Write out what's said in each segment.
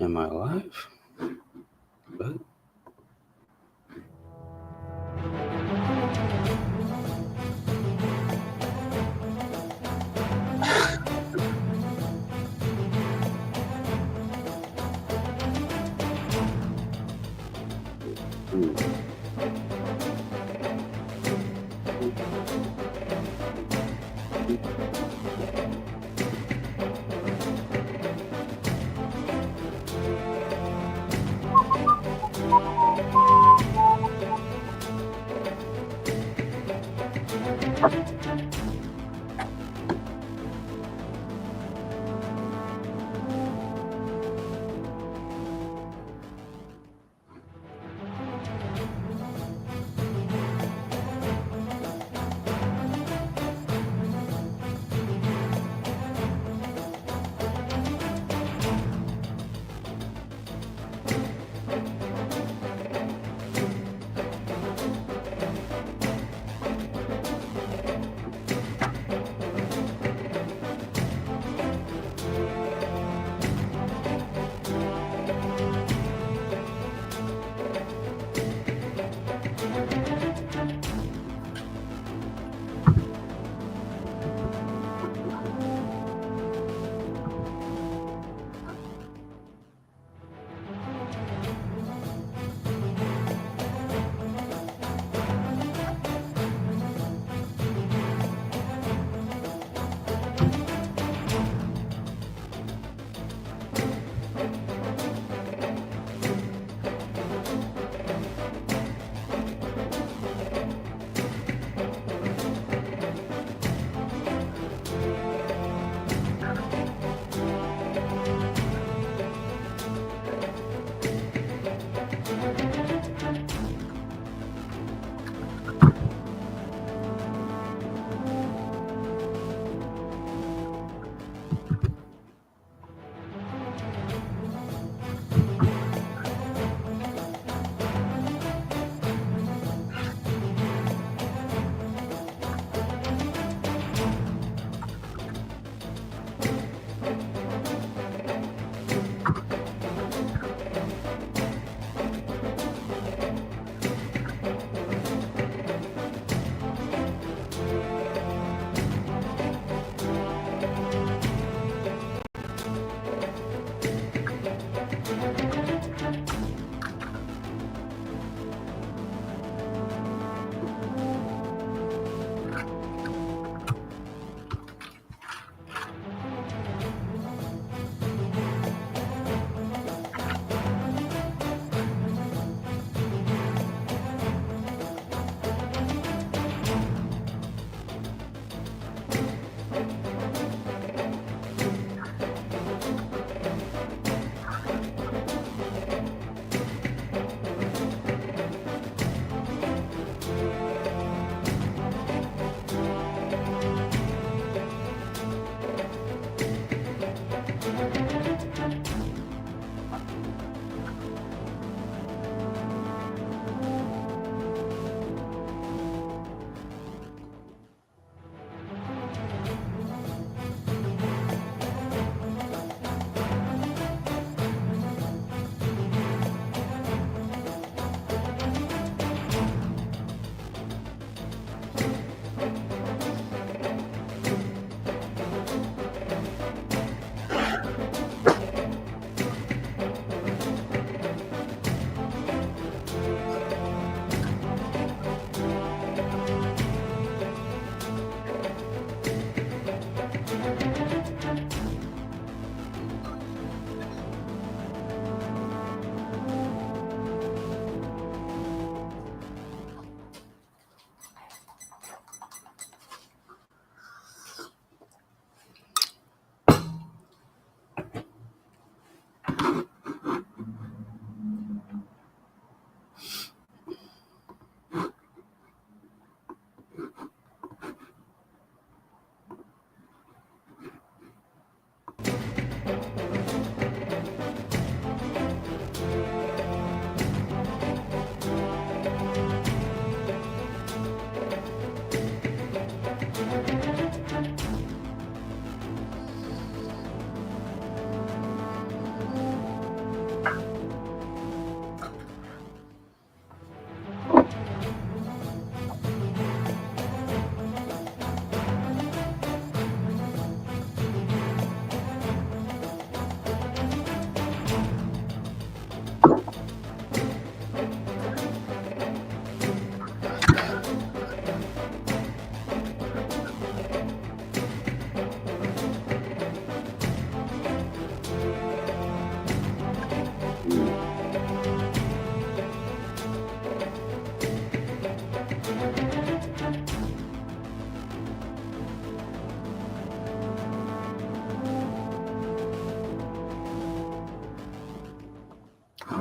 Am I live? What?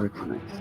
Where can I say?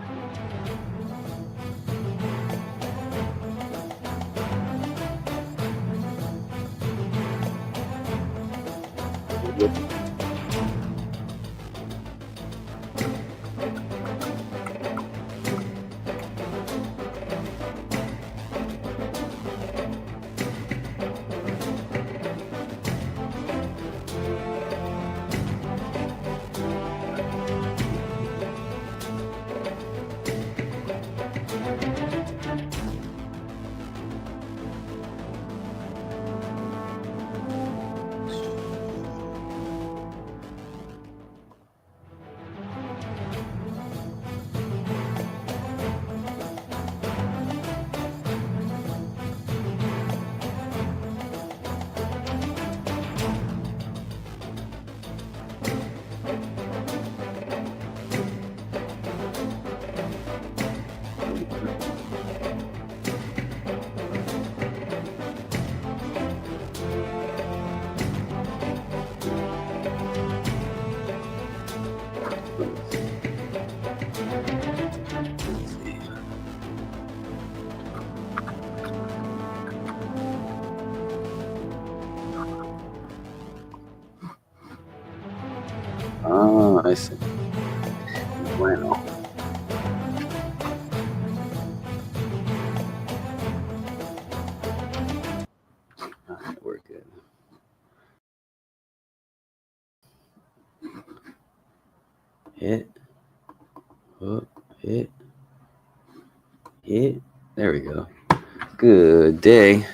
Oh, I see. Bueno. All right, we're good. Hit. Hook. Hit. Hit. There we go. Good day.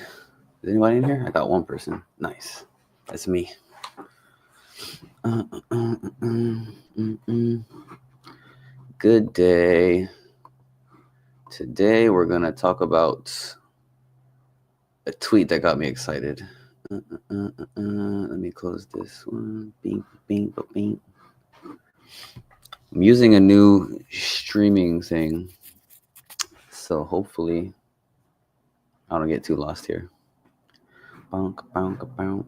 Is anybody in here? I got one person. Nice. That's me. Good day. Today we're gonna talk about a tweet that got me excited. Let me close this one. Bing, bing, bing. I'm using a new streaming thing, so hopefully I don't get too lost here. Bonk, bonk, bonk.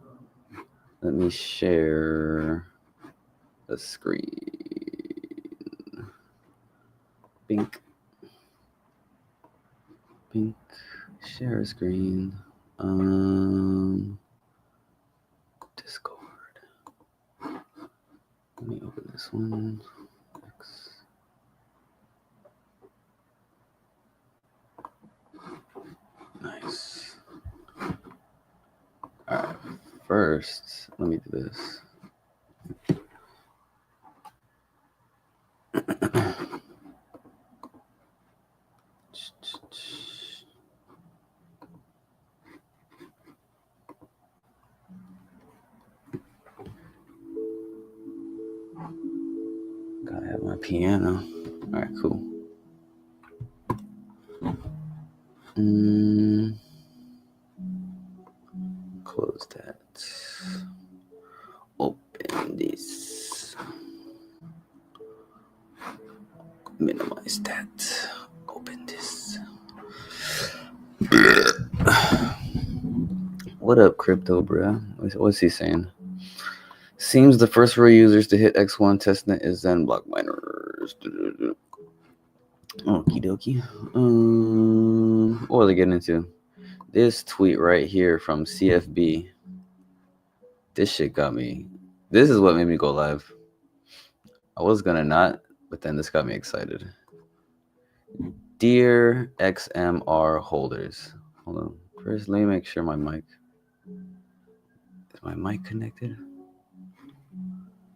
Let me share the screen. Bink. Bink. Share screen. Discord. Let me open this one. Nice. All right. First, let me do this. Gotta have my piano. All right, cool. Close that. Open this. Minimize that. Open this. What up, crypto, bro? What's he saying? Seems the first real users to hit X1 testnet is Zen block miners. Okie dokie. What are they getting into? This tweet right here from CFB. This shit got me. This is what made me go live. I was gonna not, but then this got me excited. Dear XMR holders. Hold on. First, let me make sure my mic. Is my mic connected?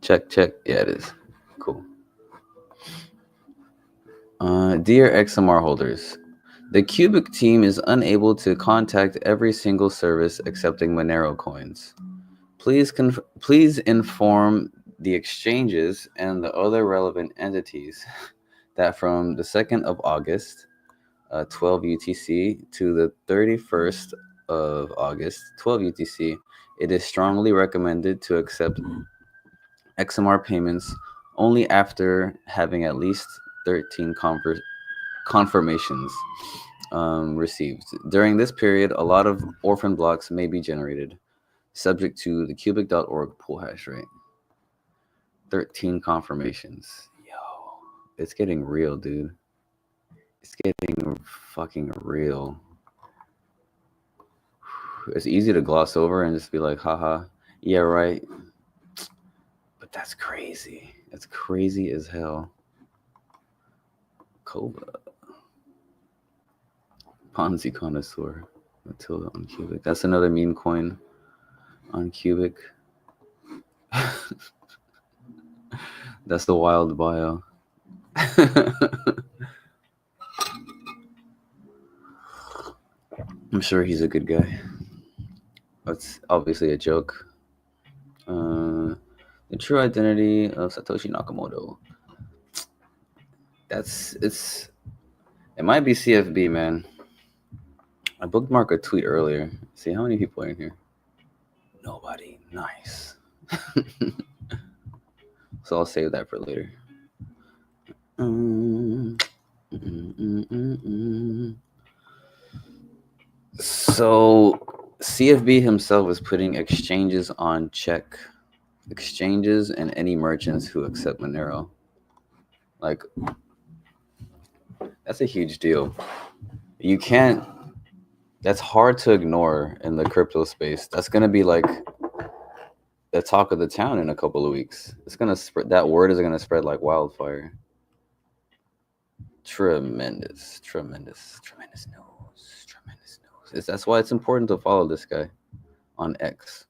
Check. Yeah, it is. Cool. Dear XMR holders, the Qubic team is unable to contact every single service accepting Monero coins. Please inform the exchanges and the other relevant entities that from the 2nd of August, 12 UTC, to the 31st of August, 12 UTC, it is strongly recommended to accept XMR payments only after having at least 13 confirmations received. During this period, a lot of orphan blocks may be generated, subject to the Qubic.org pool hash rate. 13 confirmations. Yo. It's getting real, dude. It's getting fucking real. It's easy to gloss over and just be like, haha, yeah, right. But that's crazy. That's crazy as hell. Kova. Ponzi connoisseur. Matilda on Qubic. That's another meme coin on Qubic. That's the wild bio. I'm sure he's a good guy. That's obviously a joke. The true identity of Satoshi Nakamoto. It might be CFB, man. I bookmarked a tweet earlier. See how many people are in here? Nobody. Nice. So I'll save that for later. So CFB himself is putting exchanges on check. Exchanges and any merchants who accept Monero. Like, that's a huge deal. You can't. That's hard to ignore in the crypto space. That's gonna be like the talk of the town in a couple of weeks. It's gonna spread. That word is gonna spread like wildfire. Tremendous news. That's why it's important to follow this guy on X.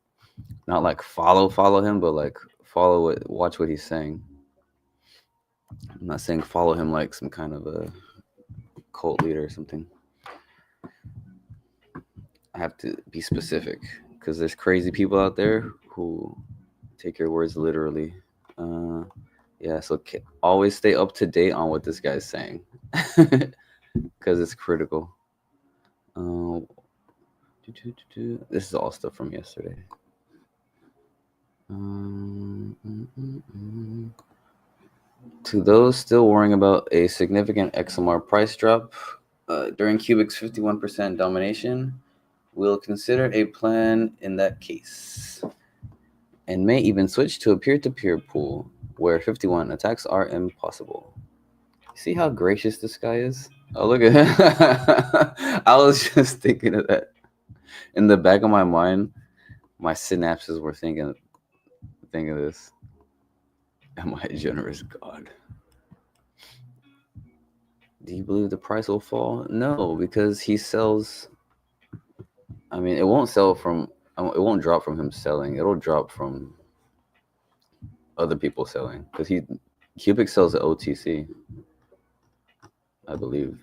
Not like follow him, but like follow it. Watch what he's saying. I'm not saying follow him like some kind of a cult leader or something. I have to be specific because there's crazy people out there who take your words literally. Yeah, so always stay up to date on what this guy's saying because it's critical. This is all stuff from yesterday. To those still worrying about a significant XMR price drop during Qubic's 51% domination, we'll consider a plan in that case, and may even switch to a peer-to-peer pool where 51 attacks are impossible. See how gracious this guy is? Oh, look at him. I was just thinking of that. In the back of my mind, my synapses were thinking of this. Am I a generous God? Do you believe the price will fall? No, because he sells. I mean, it won't sell from. It won't drop from him selling. It'll drop from other people selling because Qubic sells at OTC, I believe.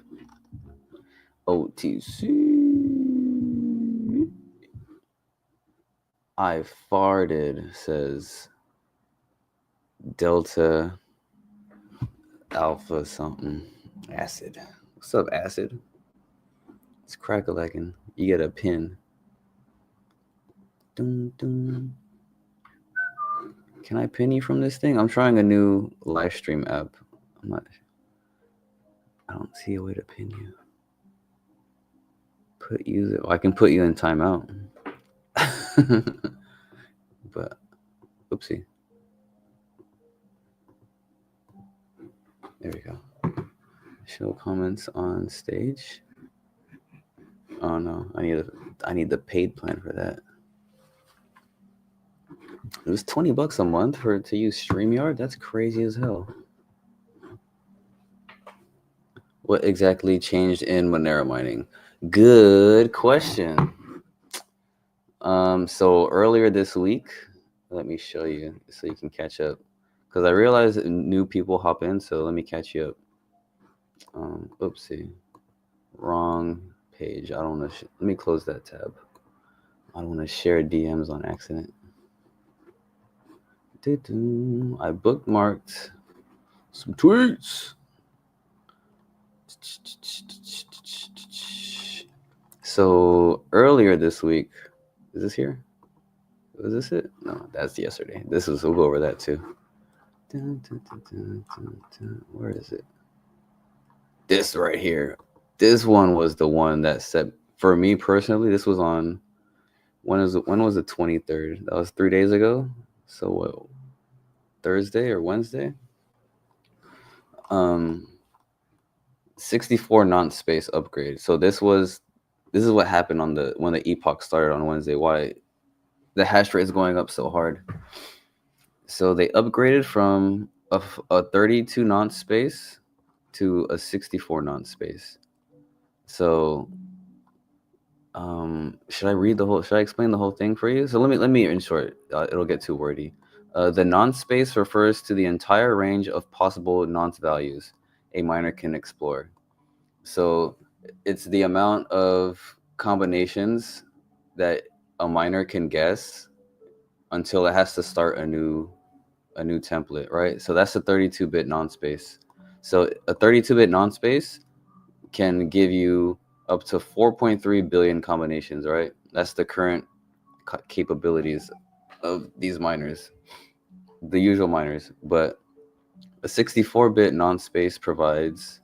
OTC. I farted, says Delta Alpha something. Acid. What's up, Acid? It's crack-a-lackin'. You get a pin. Dun, dun. Can I pin you from this thing? I'm trying a new live stream app. I don't see a way to pin you. I can put you in timeout. But, oopsie. There we go. Show comments on stage. Oh no, I need the paid plan for that. It was $20 a month to use StreamYard. That's crazy as hell. What exactly changed in Monero mining? Good question. So earlier this week, let me show you so you can catch up. Because I realized new people hop in, so let me catch you up. Oopsie. Wrong page. I don't want to. Let me close that tab. I don't want to share DMs on accident. I bookmarked some tweets. So earlier this week, is this here? Was this it? No, that's yesterday. We'll go over that too. Where is it? This right here. This one was the one that set, for me personally, this was on, when was the 23rd? That was 3 days ago. So what, Thursday or Wednesday? um 64 nonce space upgrade. So this is what happened on the when the epoch started on Wednesday. Why the hash rate is going up so hard. So they upgraded from a 32 nonce space to a 64 nonce space. So should I explain the whole thing for you? So let me in short, it'll get too wordy. The nonce space refers to the entire range of possible nonce values a miner can explore. So it's the amount of combinations that a miner can guess until it has to start a new template, right? So that's a 32-bit nonce space. So a 32-bit nonce space can give you up to 4.3 billion combinations, right? That's the current capabilities of these miners, the usual miners. But a 64-bit nonce space provides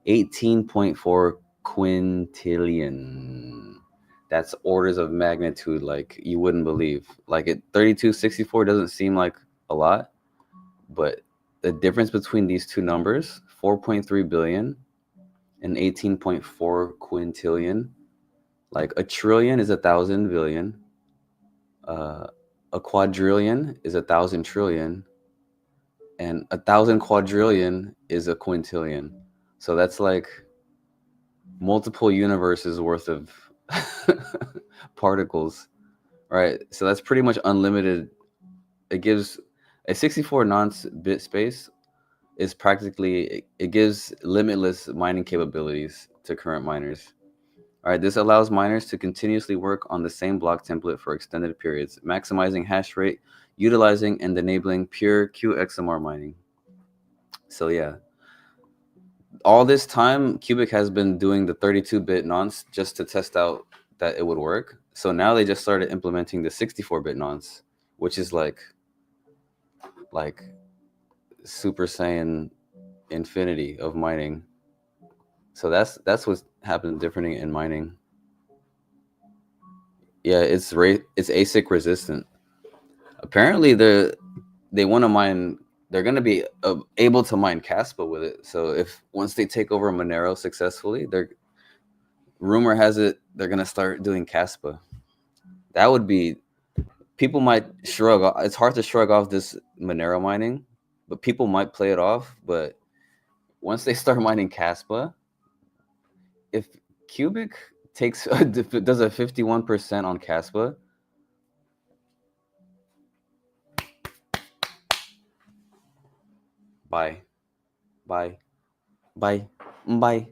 18.4 quintillion. That's orders of magnitude like you wouldn't believe. Like 3264 doesn't seem like a lot, but the difference between these two numbers, 4.3 billion and 18.4 quintillion, like a trillion is 1,000 billion, uh, a quadrillion is 1,000 trillion, and 1,000 quadrillion is a quintillion. So that's like multiple universes worth of particles, right? So that's pretty much unlimited. It gives a 64 nonce bit space is practically, it gives limitless mining capabilities to current miners. All right, this allows miners to continuously work on the same block template for extended periods, maximizing hash rate, utilizing and enabling pure QXMR mining. So yeah, all this time, Qubic has been doing the 32-bit nonce just to test out that it would work. So now they just started implementing the 64-bit nonce, which is like Super Saiyan infinity of mining. So that's what's happened different in mining. Yeah, it's ASIC resistant. Apparently they want to mine. They're going to be able to mine Caspa with it. So if once they take over Monero successfully, they're rumor has it they're going to start doing Caspa. That would be, people might shrug. It's hard to shrug off this Monero mining, but people might play it off. But once they start mining Caspa, if Qubic does a 51% on Caspa, bye, bye, bye, bye,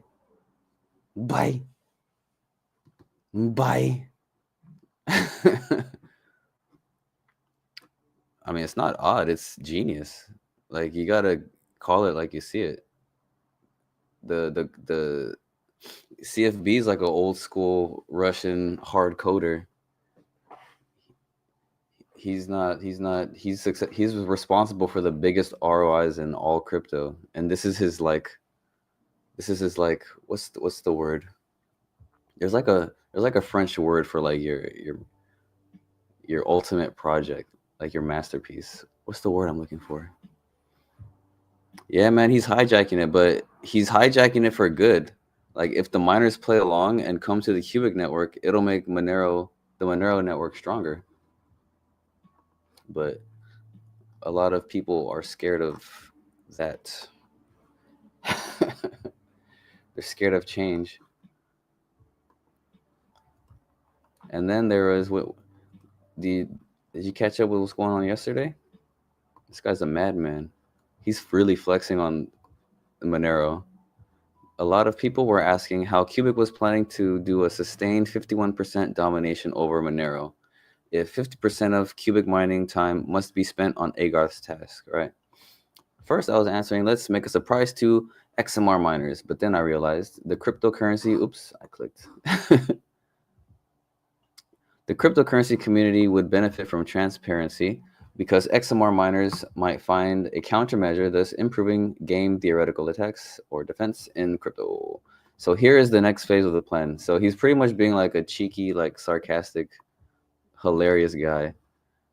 bye, bye. I mean, it's not odd. It's genius. Like you gotta call it like you see it. The CFB is like an old school Russian hard coder. He's responsible for the biggest ROIs in all crypto, and this is his like what's the word? There's like a French word for like your ultimate project, like your masterpiece. What's the word I'm looking for? Yeah, man, he's hijacking it, but he's hijacking it for good. Like if the miners play along and come to the Qubic network, it'll make the Monero network stronger. But a lot of people are scared of that. They're scared of change. And then there was did you catch up with what's going on yesterday? This guy's a madman. He's really flexing on Monero. A lot of people were asking how Qubic was planning to do a sustained 51% domination over Monero if 50% of Qubic mining time must be spent on Agarth's task, right? First, I was answering, let's make a surprise to XMR miners, but then I realized the cryptocurrency, oops, I clicked. The cryptocurrency community would benefit from transparency because XMR miners might find a countermeasure, thus improving game theoretical attacks or defense in crypto. So here is the next phase of the plan. So he's pretty much being like a cheeky, like sarcastic, hilarious guy.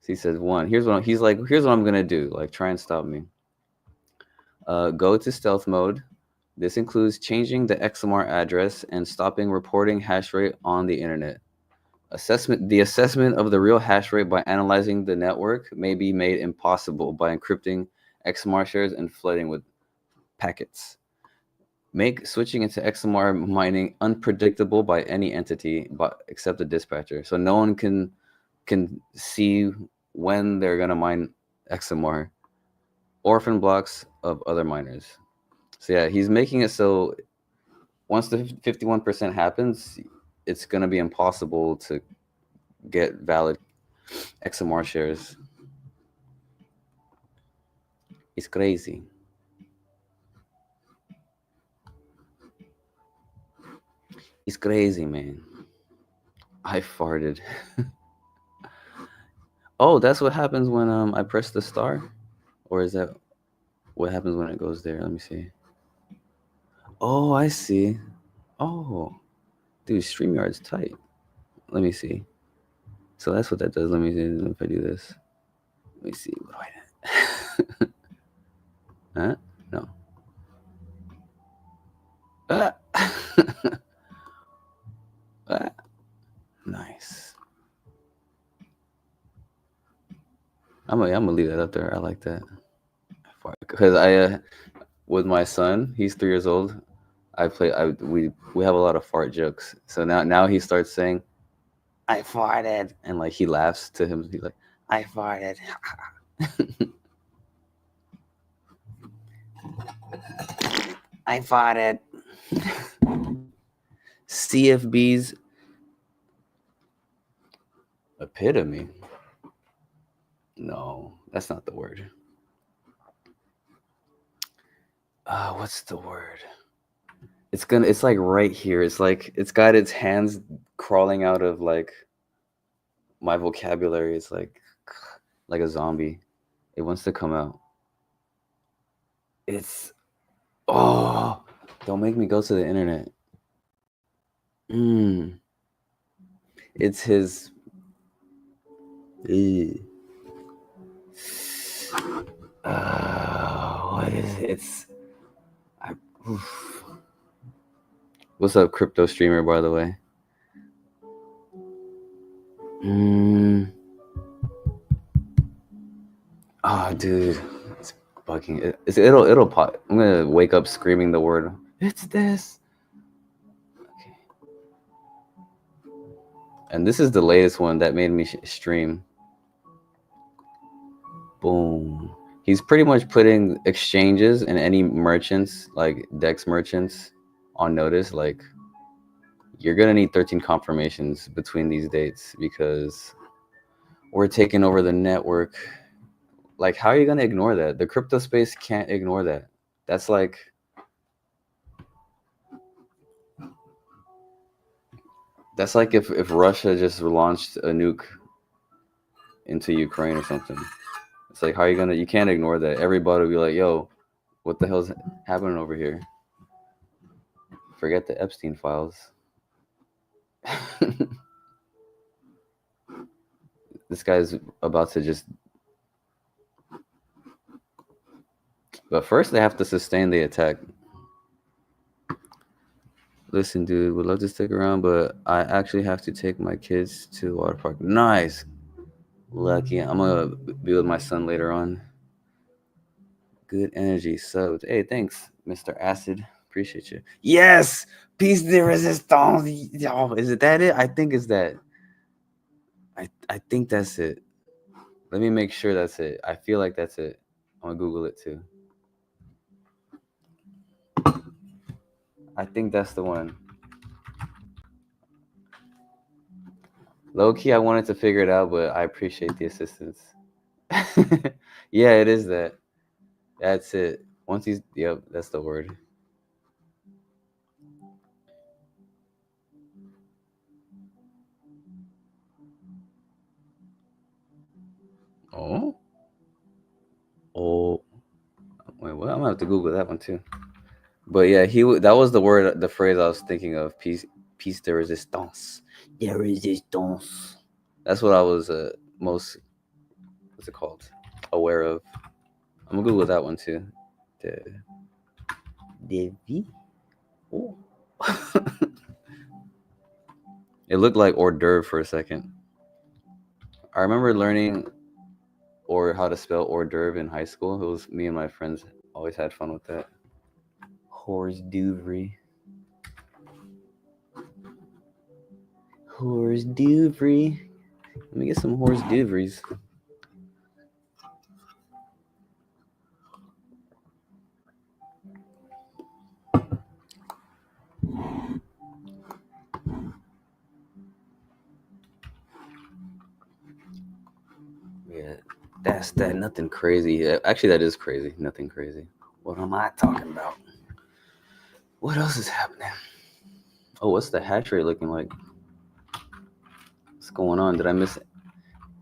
So he says, here's what I'm gonna do, like try and stop me. Go to stealth mode. This includes changing the XMR address and stopping reporting hash rate on the internet. The assessment of the real hash rate by analyzing the network may be made impossible by encrypting XMR shares and flooding with packets. Make switching into XMR mining unpredictable by any entity but except the dispatcher. So no one can see when they're gonna mine XMR. Orphan blocks of other miners. So yeah, he's making it so once the 51% happens, it's gonna be impossible to get valid XMR shares. It's crazy. It's crazy, man. I farted. Oh, that's what happens when I press the star? Or is that what happens when it goes there? Let me see. Oh, I see. Oh, dude, StreamYard's tight. Let me see. So that's what that does. Let me see if I do this. Let me see. What do I Huh? No. Ah. Ah. Nice. I'm gonna leave that up there. I like that. Because with my son, he's 3 years old. We have a lot of fart jokes. So now he starts saying, "I farted," and like he laughs to him. He's like, "I farted." I farted. CFB's epitome. No, that's not the word. What's the word? It's like right here. It's like it's got its hands crawling out of like my vocabulary. It's like a zombie. It wants to come out. It's oh, don't make me go to the internet. It's his. What is it? Oof. What's up, crypto streamer? By the way. Oh, dude, it's bugging. It'll pop. I'm gonna wake up screaming the word. It's this. Okay. And this is the latest one that made me stream. Boom. He's pretty much putting exchanges and any merchants, like DEX merchants, on notice. Like, you're gonna need 13 confirmations between these dates because we're taking over the network. Like, how are you gonna ignore that? The crypto space can't ignore that. That's like if Russia just launched a nuke into Ukraine or something. It's like, how are you can't ignore that. Everybody will be like, yo, what the hell's happening over here? Forget the Epstein files. This guy's about to just. But first, they have to sustain the attack. Listen, dude, would love to stick around, but I actually have to take my kids to the water park. Nice. Lucky. I'm going to be with my son later on. Good energy subbed. Hey, thanks, Mr. Acid. Appreciate you. Yes! Peace de resistance. Oh, is it that it? I think it's that. I think that's it. Let me make sure that's it. I feel like that's it. I'm going to Google it too. I think that's the one. Low key, I wanted to figure it out, but I appreciate the assistance. Yeah, it is that. That's it. Once he's, yep, that's the word. Oh? Oh. Wait, what? I'm gonna have to Google that one too. But yeah, that was the phrase I was thinking of. Piece de resistance. De resistance. That's what I was most, what's it called? Aware of. I'm gonna Google that one too. Devi. Oh. It looked like hors d'oeuvre for a second. I remember learning or how to spell hors d'oeuvre in high school. It was me and my friends always had fun with that. Hors d'oeuvre. Hors d'oeuvre. Let me get some hors d'oeuvres. Yeah, that's that. Nothing crazy. Actually, that is crazy. Nothing crazy. What am I talking about? What else is happening? Oh, what's the hash rate looking like? What's going on? Did I miss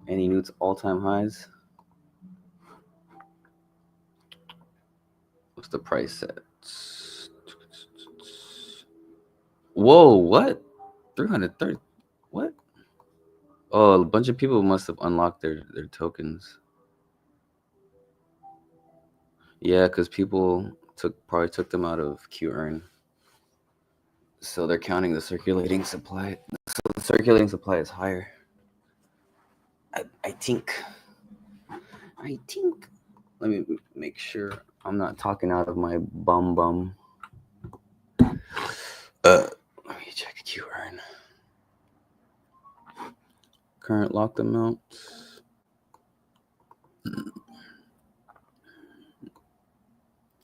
any new all-time highs? What's the price set? Whoa, what? 330. What? Oh, a bunch of people must have unlocked their tokens. Yeah, because people probably took them out of QEarn. So they're counting the circulating supply. So the circulating supply is higher. I think. Let me make sure I'm not talking out of my bum. Let me check QEarn. Current locked amount.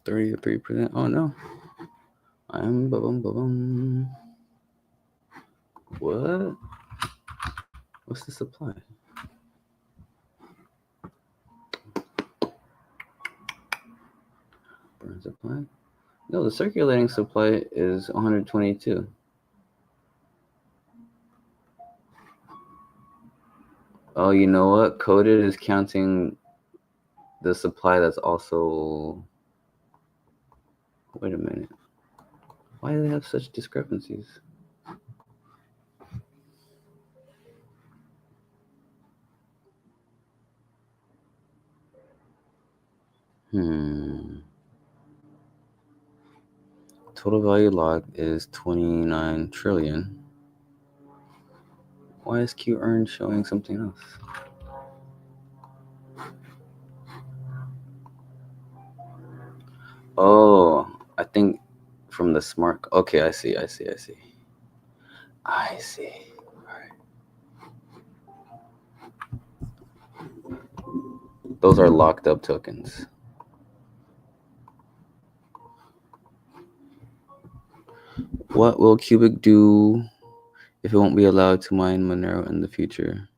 33%. Oh no. I'm bum. What? What's the supply? Burn supply? No, the circulating supply is 122. Oh, you know what? Coded is counting the supply that's also... Wait a minute. Why do they have such discrepancies? Total value locked is 29 trillion. Why is QEarn showing something else? Oh, I think from the smart... Okay, I see. All right. Those are locked up tokens. What will Qubic do if it won't be allowed to mine Monero in the future?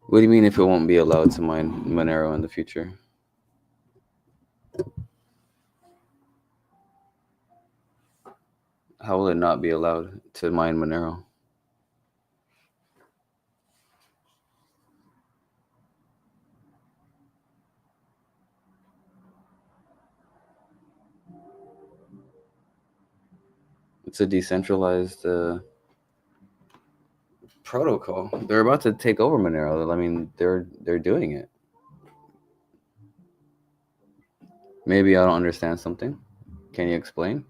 What do you mean if it won't be allowed to mine Monero in the future? How will it not be allowed to mine Monero? It's a decentralized protocol. They're about to take over Monero. I mean, they're doing it. Maybe I don't understand something. Can you explain?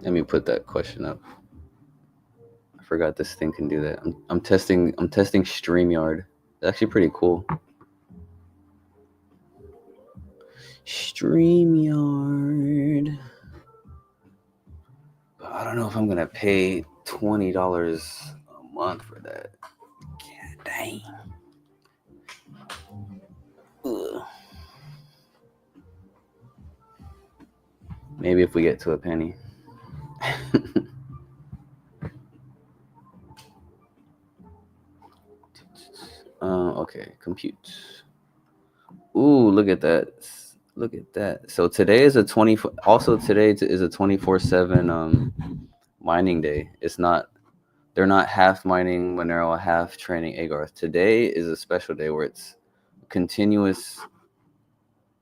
Let me put that question up. I forgot this thing can do that. I'm testing StreamYard. It's actually pretty cool. StreamYard. But I don't know if I'm gonna pay $20 a month for that. God dang. Ugh. Maybe if we get to a penny. Okay, compute. Ooh, look at that. So today is a 20. Also today is a 24/7 mining day. It's not. They're not half mining Monero, half training Agarth. Today is a special day where it's continuous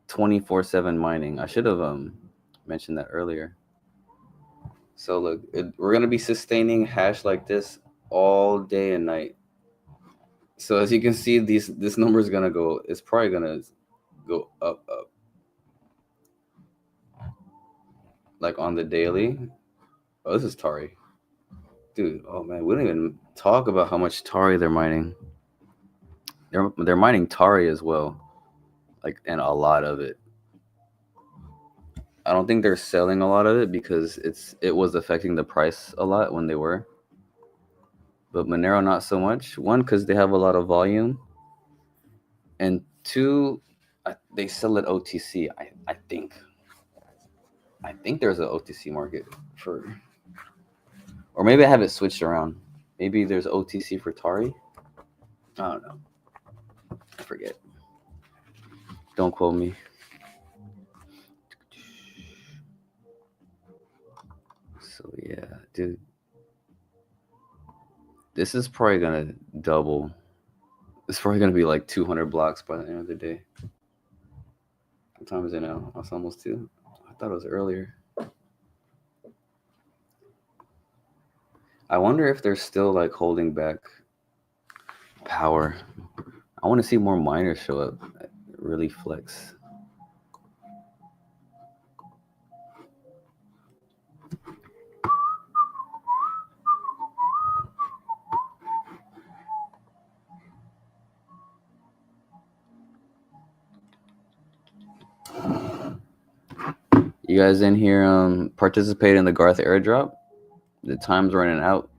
24/7 mining. I should have mentioned that earlier. So look, we're gonna be sustaining hash like this all day and night. So as you can see, this number is gonna go. It's probably gonna go up, like on the daily. Oh, this is Tari, dude. Oh man, we don't even talk about how much Tari they're mining. They're mining Tari as well, like, and a lot of it. I don't think they're selling a lot of it because it was affecting the price a lot when they were. But Monero not so much. One, because they have a lot of volume, and two, they sell it OTC. I think there's an OTC market for, or maybe I have it switched around. Maybe there's OTC for Tari. I don't know. I forget. Don't quote me. So yeah, dude, this is probably gonna double. It's probably gonna be like 200 blocks by the end of the day. What time is it now? It's almost 2. I thought it was earlier. I wonder if they're still like holding back power. I want to see more miners show up, really flex. You guys in here participate in the Garth airdrop? The time's running out.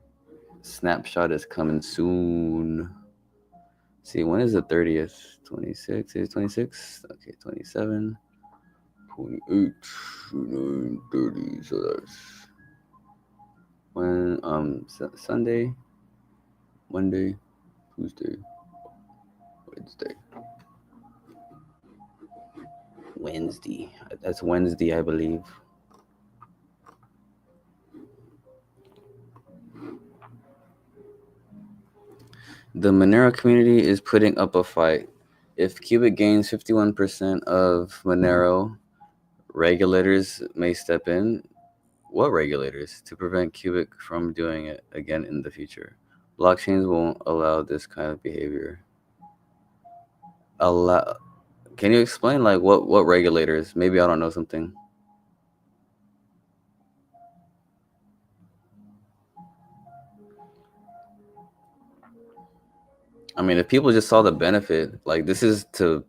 Snapshot is coming soon. See, when is the 30th? 26? Is it 26? Okay, 27, 28, 29, 30. So that's when Sunday, Monday, Tuesday, Wednesday. That's Wednesday, I believe. The Monero community is putting up a fight. If Qubic gains 51% of Monero, regulators may step in. What regulators? To prevent Qubic from doing it again in the future. Blockchains won't allow this kind of behavior. Can you explain like what regulators? Maybe I don't know something. I mean, if people just saw the benefit, like this is to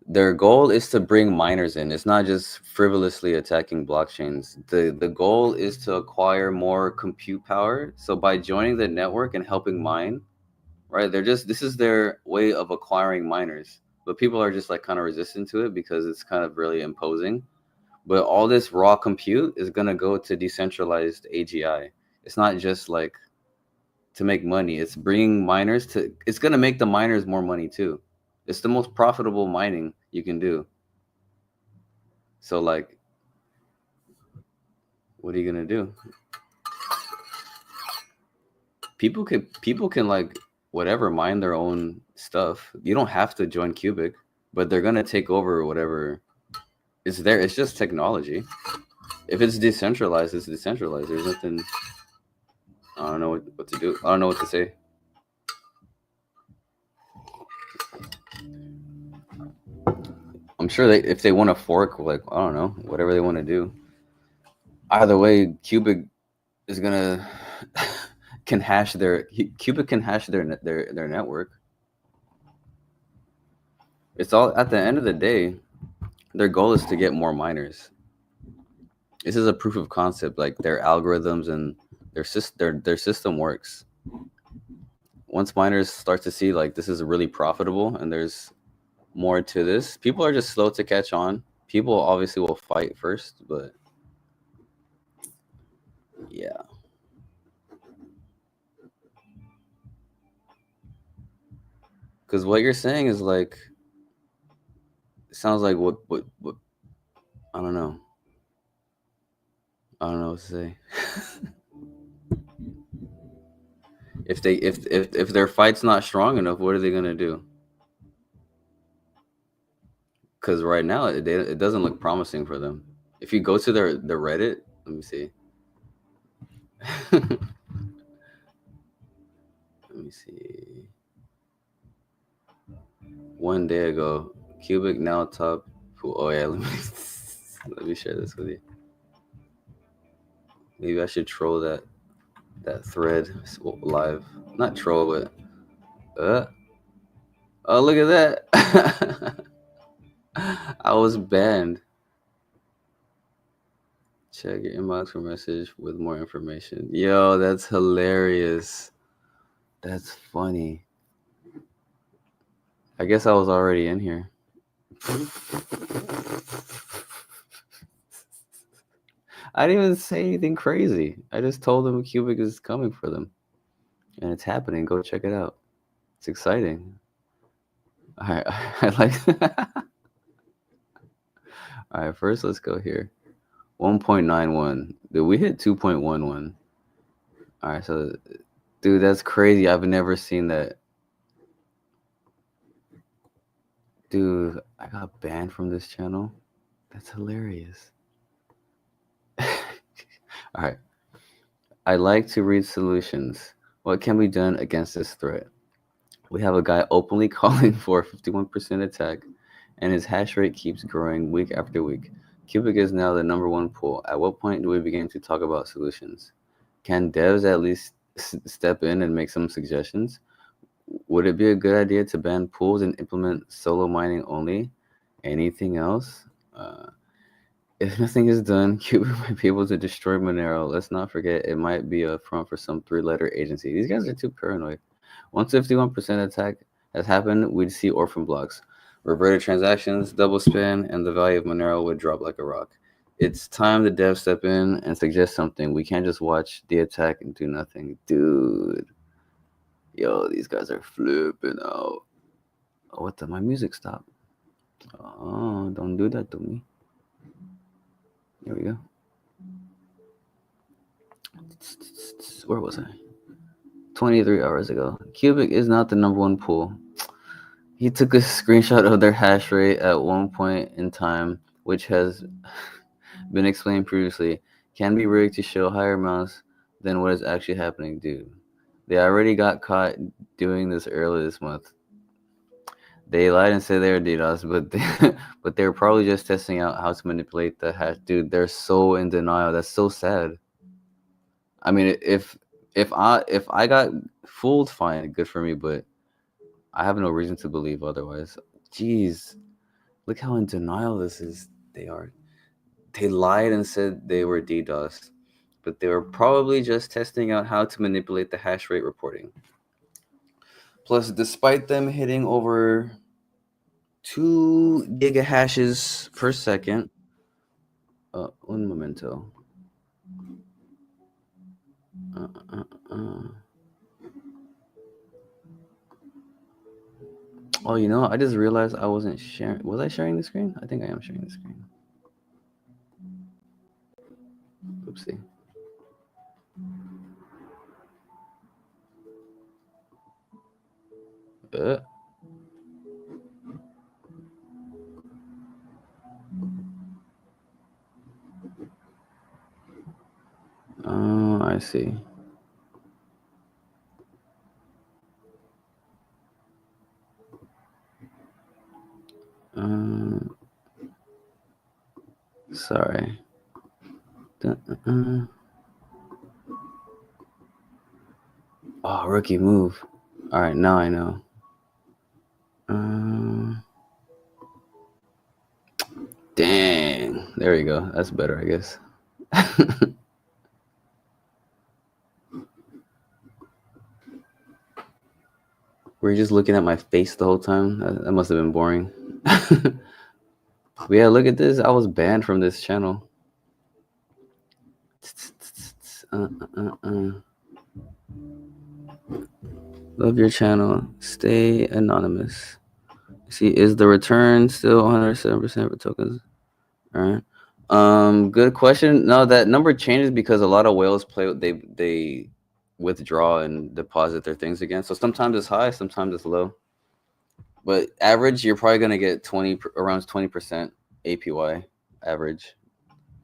their goal is to bring miners in. It's not just frivolously attacking blockchains. The goal is to acquire more compute power. So by joining the network and helping mine, right? This is their way of acquiring miners. But people are just like kind of resistant to it because it's kind of really imposing. But all this raw compute is gonna go to decentralized AGI. It's not just like to make money. It's bringing miners to. It's gonna make the miners more money too. It's the most profitable mining you can do. So like, what are you gonna do? People can like whatever mine their own stuff. You don't have to join Qubic, but they're gonna take over whatever is there. It's just technology. If it's decentralized, it's decentralized. There's nothing. I don't know what to do. I don't know what to say. I'm sure if they want to fork, like I don't know, whatever they want to do. Either way, Qubic is gonna Qubic can hash their network. It's all at the end of the day, their goal is to get more miners. This is a proof of concept, like their algorithms and their system works. Once miners start to see like this is really profitable and there's more to this, people are just slow to catch on. People obviously will fight first, but yeah. Because what you're saying is like, it sounds like what I don't know. I don't know what to say. If their fight's not strong enough, what are they gonna do? Because right now it doesn't look promising for them. If you go to the Reddit, let me see. Let me see. One day ago, Qubic now top. Oh yeah, let me share this with you. Maybe I should troll that thread live. Not troll, but oh look at that! I was banned. Check your inbox for message with more information. Yo, that's hilarious. That's funny. I guess I was already in here. I didn't even say anything crazy. I just told them Qubic is coming for them. And it's happening. Go check it out. It's exciting. I like All right, first let's go here. 1.91. Dude, we hit 2.11. All right, so dude, that's crazy. I've never seen that. Dude, I got banned from this channel. That's hilarious. All right. I like to read solutions. What can be done against this threat? We have a guy openly calling for a 51% attack, and his hash rate keeps growing week after week. Qubic is now the #1 pool. At what point do we begin to talk about solutions? Can devs at least step in and make some suggestions? Would it be a good idea to ban pools and implement solo mining only? Anything else? If nothing is done, Qubic might be able to destroy Monero. Let's not forget it might be a front for some 3-letter agency. These guys are too paranoid. Once 51% attack has happened, we'd see orphan blocks, reverted transactions, double spin, and the value of Monero would drop like a rock. It's time the devs step in and suggest something. We can't just watch the attack and do nothing. Dude. Yo, these guys are flipping out. Oh, what the? My music stopped. Oh, don't do that to me. Here we go. Where was I? 23 hours ago. Qubic is not the #1 pool. He took a screenshot of their hash rate at one point in time, which has been explained previously, can be rigged to show higher amounts than what is actually happening, dude. They already got caught doing this earlier this month. They lied and said they were DDoS, but they were probably just testing out how to manipulate the hash. Dude, they're so in denial. That's so sad. I mean, if I got fooled, fine, good for me. But I have no reason to believe otherwise. Jeez, look how in denial this is. They are. They lied and said they were DDoS, but they were probably just testing out how to manipulate the hash rate reporting. Plus, despite them hitting over 2 gigahashes per second, un momento. Oh, you know, I just realized I wasn't sharing. Was I sharing the screen? I think I am sharing the screen. Oopsie. Oh, I see. Sorry. Oh, rookie move. All right, now I know. Dang. There you go. That's better, I guess. Were you just looking at my face the whole time? That must have been boring. But yeah, look at this. I was banned from this channel. Love your channel. Stay anonymous. See, is the return still 107% for tokens? All right. Good question. No, that number changes because a lot of whales play. They withdraw and deposit their things again. So sometimes it's high, sometimes it's low. But average, you're probably gonna get around 20% APY average.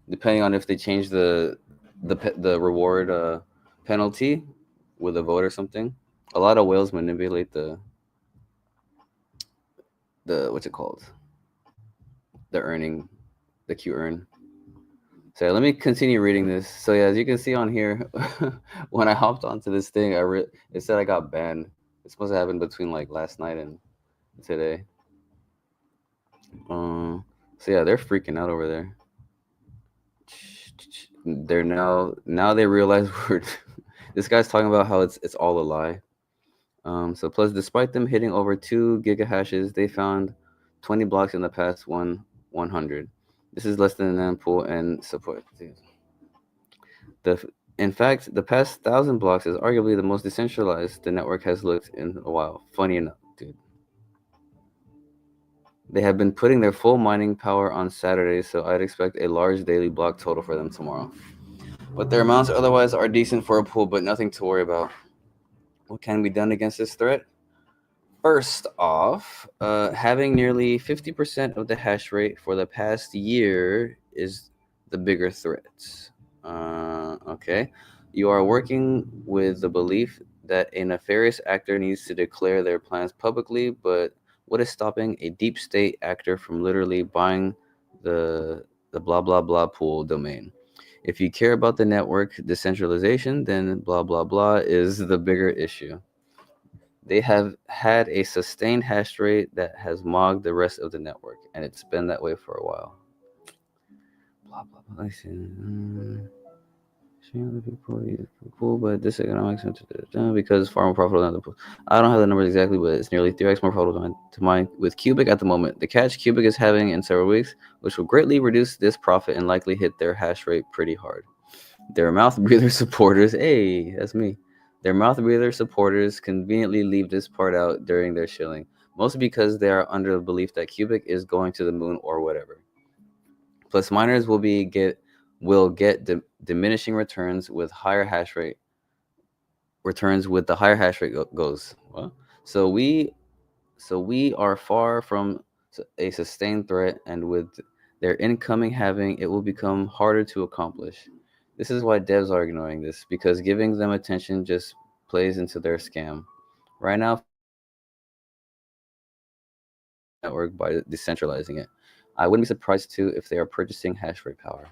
depending on if they change the reward penalty with a vote or something. A lot of whales manipulate the what's it called, the earning, the Q earn. So let me continue reading this. So yeah, as you can see on here, when I hopped onto this thing, it said I got banned. It's supposed to happen between like last night and today. So yeah, they're freaking out over there. They're now they realize we're this guy's talking about how it's all a lie. So plus, despite them hitting over 2 gigahashes, they found 20 blocks in the past 100. This is less than an pool and support. The In fact, the past 1,000 blocks is arguably the most decentralized the network has looked in a while. Funny enough, dude. They have been putting their full mining power on Saturdays, so I'd expect a large daily block total for them tomorrow. But their amounts otherwise are decent for a pool, but nothing to worry about. What can be done against this threat? First off, having nearly 50% of the hash rate for the past year is the bigger threat. Okay. You are working with the belief that a nefarious actor needs to declare their plans publicly, but what is stopping a deep state actor from literally buying the blah blah blah pool domain? If you care about the network decentralization, then blah blah blah is the bigger issue. They have had a sustained hash rate that has mogged the rest of the network, and it's been that way for a while. Blah blah blah. Sharing other people is cool, but this economics because far more profitable than the pool. I don't have the numbers exactly, but it's nearly 3x more profitable to mine with Qubic at the moment. The catch Qubic is having in several weeks, which will greatly reduce this profit and likely hit their hash rate pretty hard. Their mouth breather supporters, hey, that's me. Their mouth breather supporters conveniently leave this part out during their shilling, mostly because they are under the belief that Qubic is going to the moon or whatever. Plus, miners will get diminishing returns with higher hash rate. Returns with the higher hash rate goes. What? So we are far from a sustained threat, and with their incoming having, it will become harder to accomplish. This is why devs are ignoring this, because giving them attention just plays into their scam. Right now, network by decentralizing it. I wouldn't be surprised too if they are purchasing hash rate power.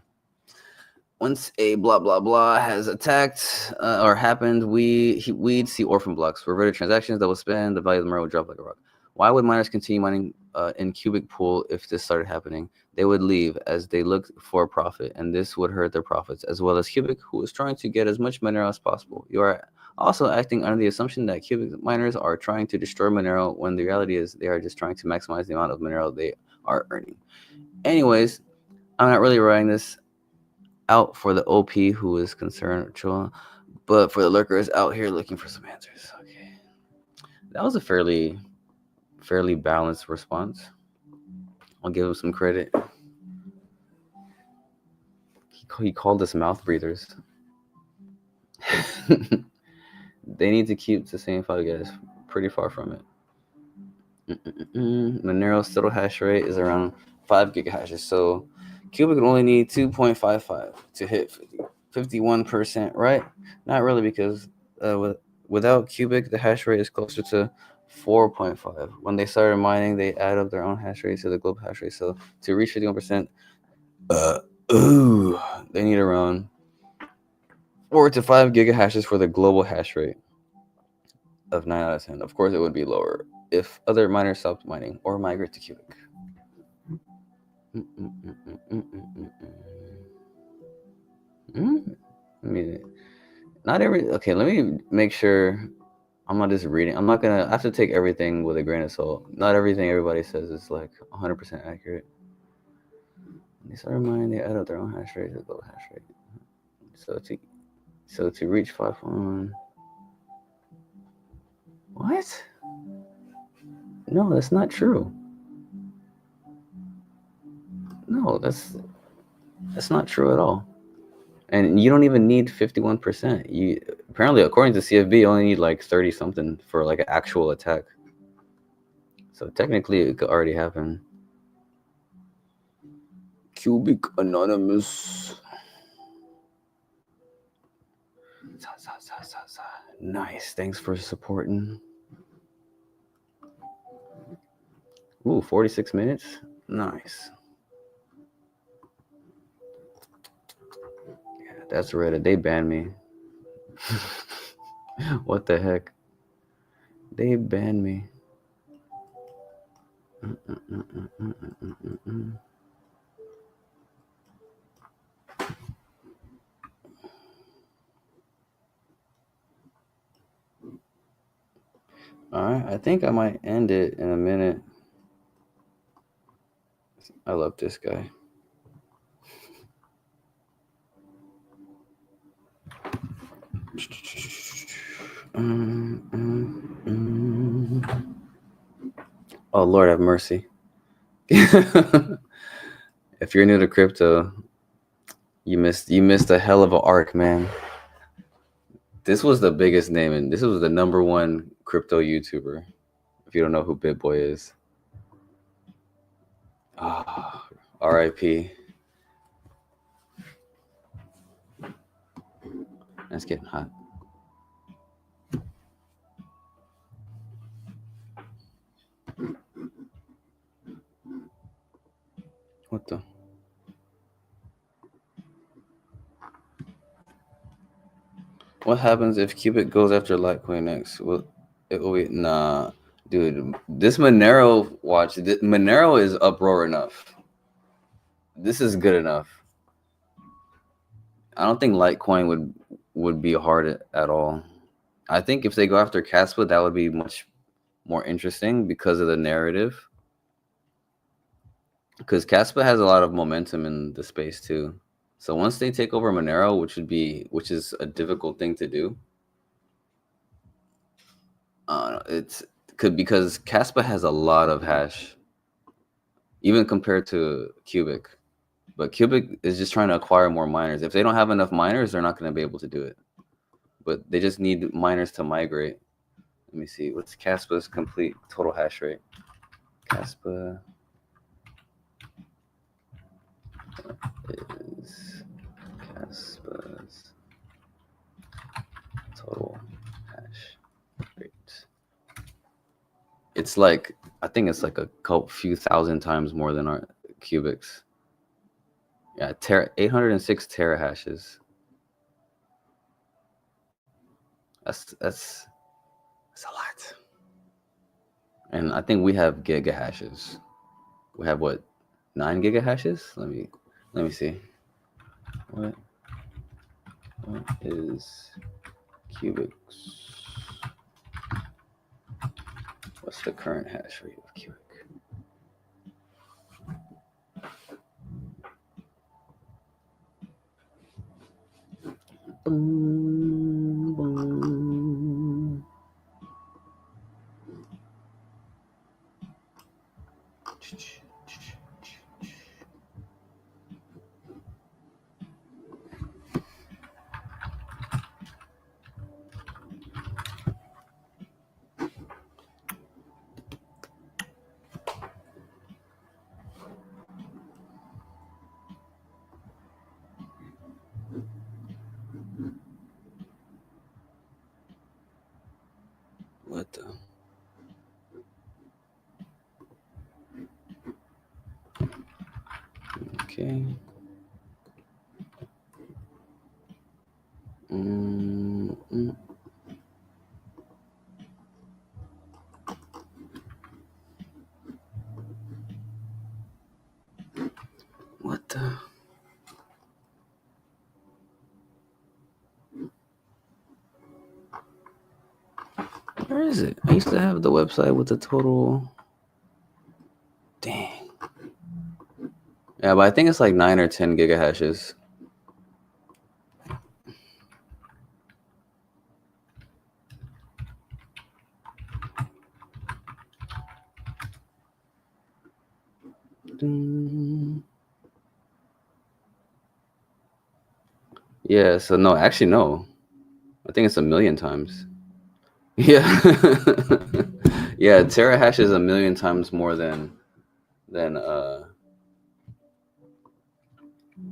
Once a blah blah blah has attacked or happened, we'd see orphan blocks, reverted transactions that will spend, the value of the Monero will drop like a rock. Why would miners continue mining in Qubic pool if this started happening? They would leave as they look for a profit, and this would hurt their profits, as well as Qubic, who is trying to get as much Monero as possible. You are also acting under the assumption that Qubic miners are trying to destroy Monero, when the reality is they are just trying to maximize the amount of Monero they are earning. Anyways, I'm not really writing this out for the OP who is concerned, but for the lurkers out here looking for some answers. Okay, that was a fairly balanced response. I'll give him some credit. He called us mouth breathers. They need to keep the same 5 guys pretty far from it. Monero's total hash rate is around 5 gigahashes, so Qubic would only need 2.55 to hit 51%, right? Not really, because without Qubic, the hash rate is closer to 4.5. When they started mining, they add up their own hash rate to the global hash rate. So to reach 51%, they need around 4 to 5 gigahashes for the global hash rate of 9 out of 10. Of course, it would be lower if other miners stopped mining or migrate to Qubic. I mean, not every. Okay, let me make sure I'm not just reading. I'm not gonna. I have to take everything with a grain of salt. Not everything everybody says is like 100% accurate. They started mining. They add up their own hash rate to the global hash rate. So to reach 5.1. What? No, that's not true. No, that's not true at all. And you don't even need 51%. You apparently, according to CFB, you only need like 30 something for like an actual attack. So technically, it could already happen. Qubic Anonymous. Nice. Thanks for supporting. Ooh, 46 minutes. Nice. Yeah, that's Reddit. They banned me. What the heck? They banned me. All right, I think I might end it in a minute. I love this guy. Oh, Lord have mercy. If you're new to crypto, you missed a hell of an arc, man. This was the biggest name, and this was the #1 crypto YouTuber. If you don't know who BitBoy is, R.I.P. That's getting hot. What the? What happens if Qubic goes after Litecoin next? Well, nah, dude. This Monero watch. Monero is uproar enough. This is good enough. I don't think Litecoin would be hard at all. I think if they go after Caspa, that would be much more interesting because of the narrative. Because Caspa has a lot of momentum in the space too. So once they take over Monero, which is a difficult thing to do, because Caspa has a lot of hash, even compared to Qubic. But Qubic is just trying to acquire more miners. If they don't have enough miners, they're not going to be able to do it. But they just need miners to migrate. Let me see. What's Caspa's complete total hash rate? Caspa is Caspa's total hash rate. It's like, I think it's like a few thousand times more than our Qubics. Yeah, 806 terahashes. That's a lot. And I think we have gigahashes. We have what, 9 gigahashes? Let me see. What is Qubic's? What's the current hash rate of Qubic? Boom, boom. What the? Okay. What the? Where is it? I used to have the website with the total. Dang. Yeah, but I think it's like 9 or 10 gigahashes. Yeah, so no, actually no. I think it's 1,000,000 times. Yeah. Yeah, terahash is 1,000,000 times more than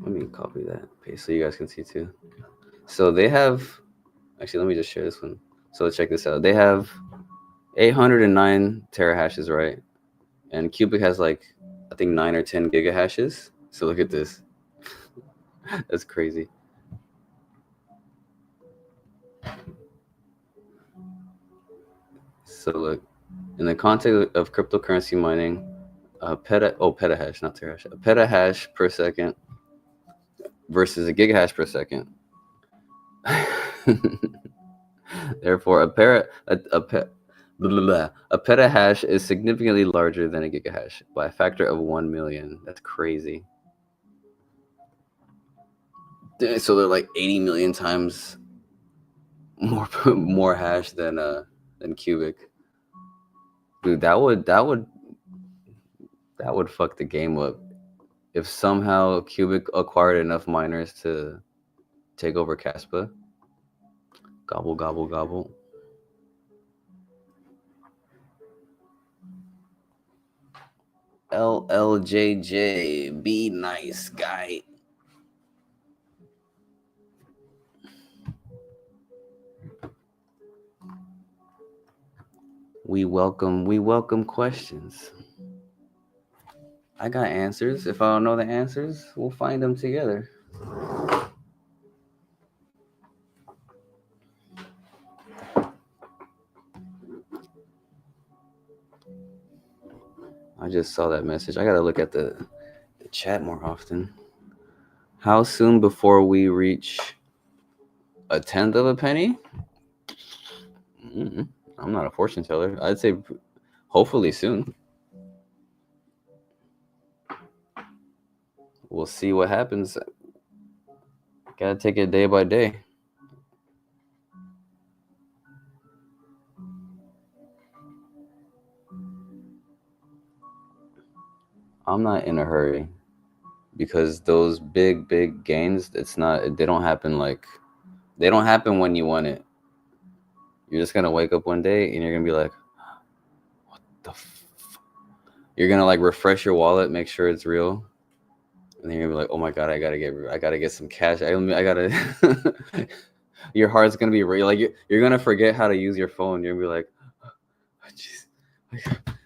Let me copy that paste so you guys can see too. So they have, actually, let me just share this one. So check this out. They have 809 terahashes, right? And Qubic has like, I think 9 or 10 gigahashes. So look at this. That's crazy. So look, in the context of cryptocurrency mining, petahash, not terahash, a petahash per second versus a gigahash per second. Therefore, a petahash is significantly larger than a gigahash by a factor of 1 million. That's crazy. So they're like 80 million times more hash than Qubic. Dude, that would fuck the game up. If somehow Qubic acquired enough miners to take over Caspa. Gobble gobble gobble. LLJJ, be nice guy. We welcome questions. I got answers. If I don't know the answers, we'll find them together. I just saw that message. I gotta look at the chat more often. How soon before we reach a tenth of a penny? I'm not a fortune teller. I'd say hopefully soon. We'll see what happens. Gotta take it day by day. I'm not in a hurry because those big gains, they don't happen when you want it. You're just gonna wake up one day and you're gonna be like, what the you're gonna like refresh your wallet, make sure it's real, and then you're gonna be like, oh my god, I gotta get some cash. I gotta your heart's gonna be real. Like you're gonna forget how to use your phone. You're gonna be like, oh, jeez.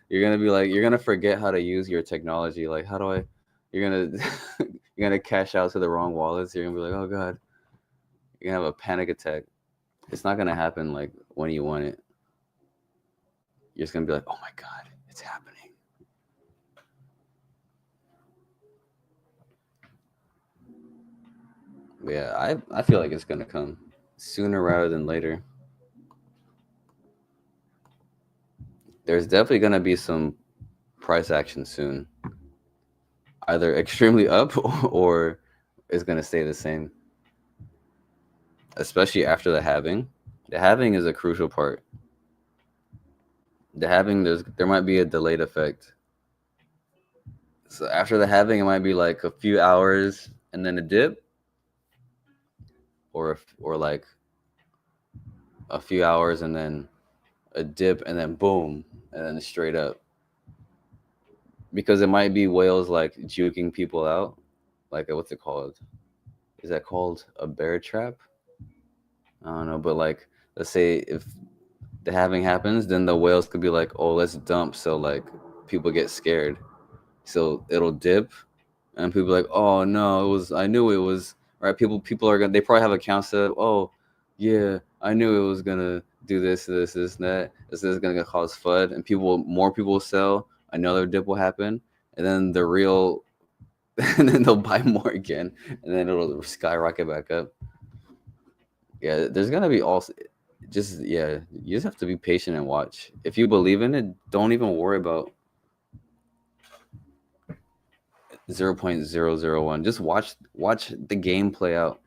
You're gonna forget how to use your technology. Like, how do I? You're gonna you're gonna cash out to the wrong wallets. You're gonna be like, oh god. You're gonna have a panic attack. It's not gonna happen like when you want it. You're just gonna be like, oh my god, it's happening. But yeah, I feel like it's gonna come sooner rather than later. There's definitely gonna be some price action soon. Either extremely up or it's gonna stay the same. Especially after the halving. The halving is a crucial part. The halving, there might be a delayed effect. So after the halving, it might be like a few hours and then a dip, or like a few hours and then a dip and then boom and then straight up. Because it might be whales like juking people out, like what's it called? Is that called a bear trap? I don't know, but like let's say if the halving happens, then the whales could be like, oh, let's dump, so like people get scared, so it'll dip, and people are like, oh no, I knew it was right. People are gonna, they probably have accounts that, oh yeah, I knew it was gonna do this and that. This is gonna cause FUD, and more people will sell. Another dip will happen, and then and then they'll buy more again, and then it'll skyrocket back up. Yeah, there's gonna be you just have to be patient and watch. If you believe in it, don't even worry about 0.001. Just watch the game play out.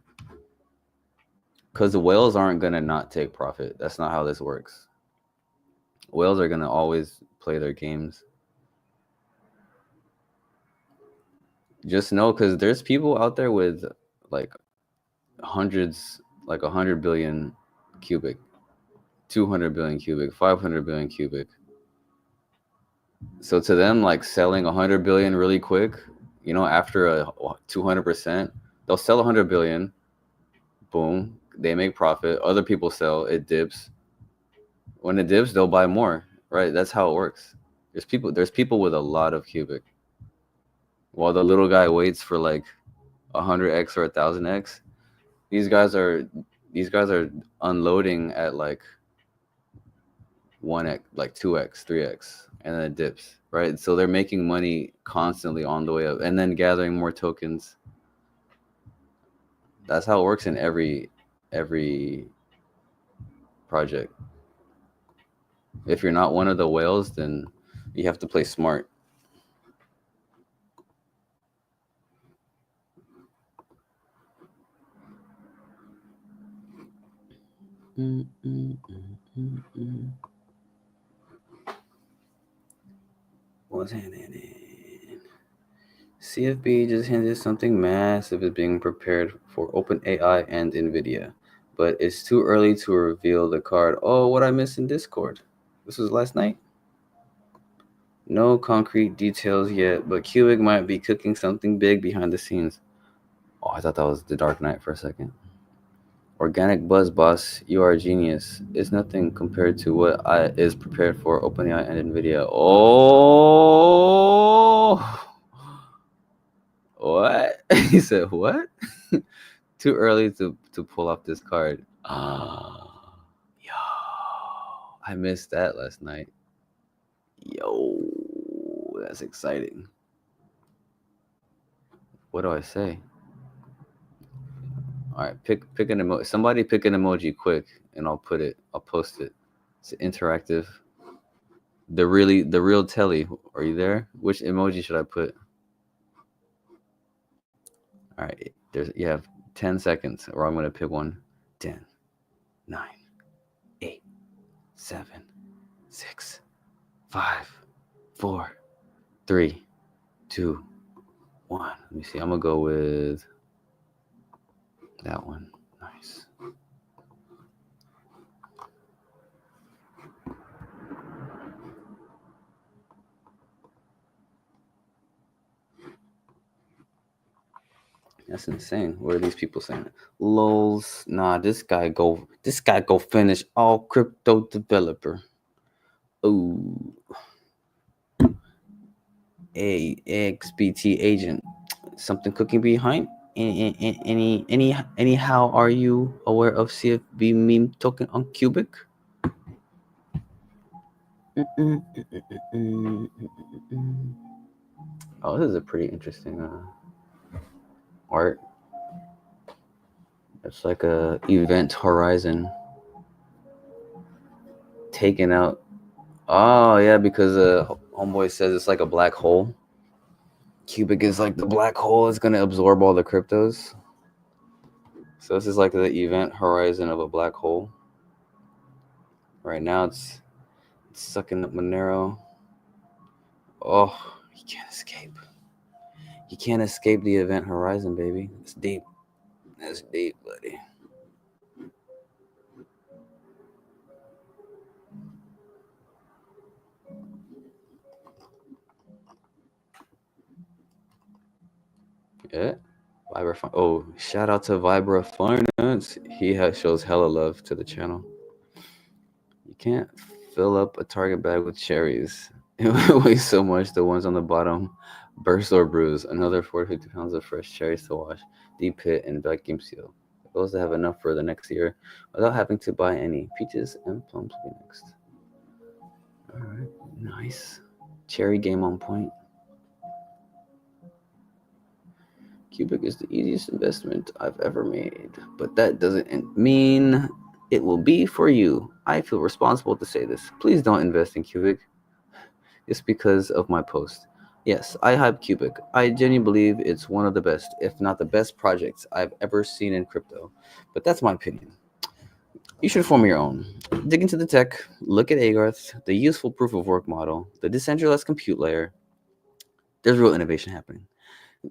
Because the whales aren't gonna not take profit. That's not how this works. Whales are gonna always play their games. Just know, because there's people out there with like hundreds, like 100 billion Qubic, 200 billion Qubic, 500 billion Qubic. So to them, like selling 100 billion really quick, after a 200%, they'll sell 100 billion. Boom, they make profit. Other people sell, it dips. When it dips, they'll buy more. Right? That's how it works. There's people with a lot of Qubic, while the little guy waits for like 100x or 1000x. These guys are these guys are unloading at like 1x, like 2x, 3x, and then it dips. Right? So they're making money constantly on the way up, and then gathering more tokens. That's how it works in every project. If you're not one of the whales, then you have to play smart. What's happening? CFB just hinted something massive is being prepared for OpenAI and NVIDIA, but it's too early to reveal the card. Oh, what I missed in Discord? This was last night? No concrete details yet, but Qubic might be cooking something big behind the scenes. Oh, I thought that was the Dark Knight for a second. Organic Buzz Boss, you are a genius. It's nothing compared to what is prepared for OpenAI and NVIDIA. Oh, what? He said what? Too early to pull off this card. Yo, I missed that last night. Yo, that's exciting. What do I say? All right, pick an emoji. Somebody pick an emoji quick, and I'll post it. It's interactive. The real Telly. Are you there? Which emoji should I put? All right, you have 10 seconds, or I'm gonna pick one. 10, 9, 8, 7, 6, 5, 4, 3, 2, 1. Let me see. I'm gonna go with that one. Nice. That's insane. What are these people saying? Lols. Nah, this guy go finish all crypto developer. Ooh. A XBT agent. Something cooking behind? Anyhow, are you aware of CFB meme token on Qubic? Oh, this is a pretty interesting art. It's like a event horizon taken out. Oh yeah, because homeboy says it's like a black hole. Qubic is like the black hole. It's gonna absorb all the cryptos. So this is like the event horizon of a black hole. Right now it's sucking up Monero. Oh, you can't escape. You can't escape the event horizon, baby. It's deep. That's deep, buddy. Yeah. Oh, shout out to Vibra Finance. He shows hella love to the channel. You can't fill up a Target bag with cherries. It weighs so much. The ones on the bottom burst or bruise. Another 450 pounds of fresh cherries to wash, deep pit, and vacuum seal. Goals to have enough for the next year without having to buy any. Peaches and plums will be next. All right, nice. Cherry game on point. Qubic is the easiest investment I've ever made, but that doesn't mean it will be for you. I feel responsible to say this. Please don't invest in Qubic. It's because of my post. Yes, I hype Qubic. I genuinely believe it's one of the best, if not the best projects I've ever seen in crypto. But that's my opinion. You should form your own. Dig into the tech, look at Agarth, the useful proof of work model, the decentralized compute layer. There's real innovation happening.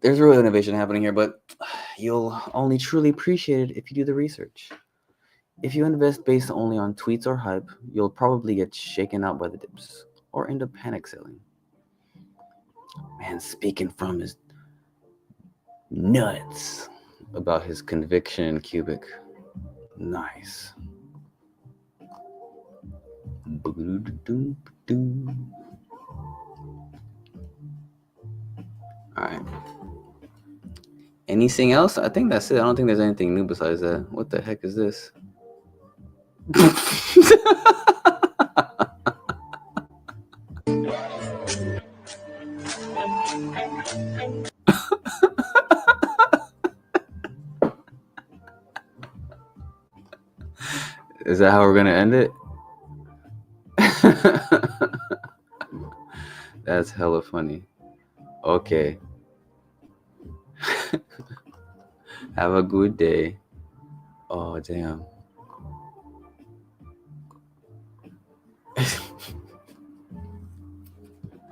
Here, but you'll only truly appreciate it if you do the research. If you invest based only on tweets or hype, you'll probably get shaken out by the dips or end up panic selling. Man, speaking from nuts about his conviction in Qubic. Nice. Alright. Anything else? I think that's it. I don't think there's anything new besides that. What the heck is this? Is that how we're gonna end it? That's hella funny. Okay. Have a good day. Oh, damn.